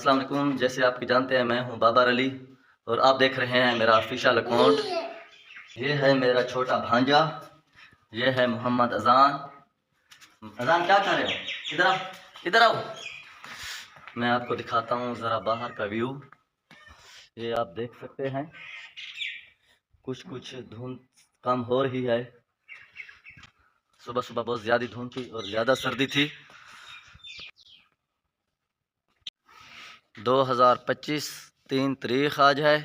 अस्सलाम वालेकुम। जैसे आप जानते हैं मैं हूं बाबर अली और आप देख रहे हैं मेरा ऑफिशियल अकाउंट। ये है मेरा छोटा भांजा, ये है मोहम्मद अजान। अजान क्या कर रहे हो? इधर आओ, इधर आओ। मैं आपको दिखाता हूँ ज़रा बाहर का व्यू। ये आप देख सकते हैं कुछ धुंध कम हो रही है। सुबह सुबह बहुत ज़्यादा धुंध थी और ज़्यादा सर्दी थी। 2025 3 तारीख आज है।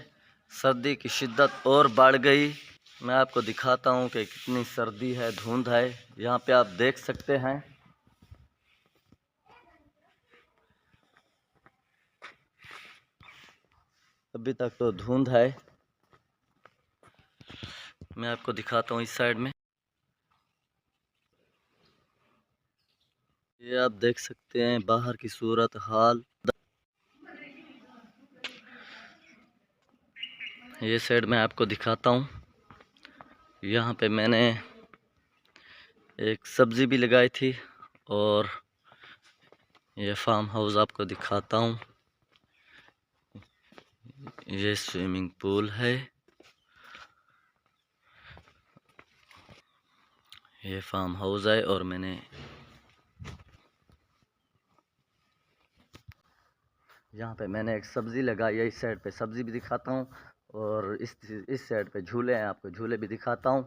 सर्दी की शिद्दत और बढ़ गई। मैं आपको दिखाता हूँ कि कितनी सर्दी है, धुंध है। यहाँ पे आप देख सकते हैं। अभी तक तो धुंध है। मैं आपको दिखाता हूँ इस साइड में। ये आप देख सकते हैं बाहर की सूरत हाल। ये साइड में आपको दिखाता हूँ। यहाँ पे मैंने एक सब्ज़ी भी लगाई थी और ये फार्म हाउस आपको दिखाता हूँ। ये स्विमिंग पूल है, ये फार्म हाउस है और मैंने यहाँ पे एक सब्ज़ी लगाई है। इस साइड पे सब्ज़ी भी दिखाता हूँ और इस साइड पे झूले हैं, आपको झूले भी दिखाता हूँ।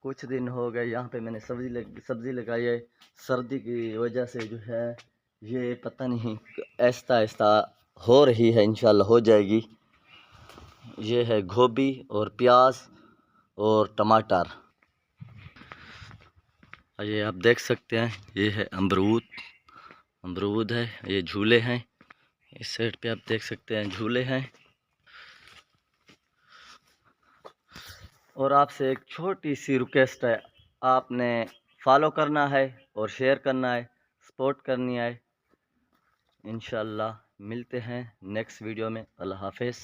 कुछ दिन हो गए यहाँ पे मैंने सब्ज़ी लगाई है। सर्दी की वजह से जो है ये पता नहीं आहिस्ता आहिस्ता हो रही है, इंशाल्लाह हो जाएगी। ये है गोभी और प्याज और टमाटर। ये आप देख सकते हैं, ये है अमरूद है। ये झूले हैं, इस साइड पे आप देख सकते हैं झूले हैं। और आपसे एक छोटी सी रिक्वेस्ट है, आपने फॉलो करना है और शेयर करना है, सपोर्ट करनी है। इंशाल्लाह मिलते हैं नेक्स्ट वीडियो में। अल्लाह हाफिज़।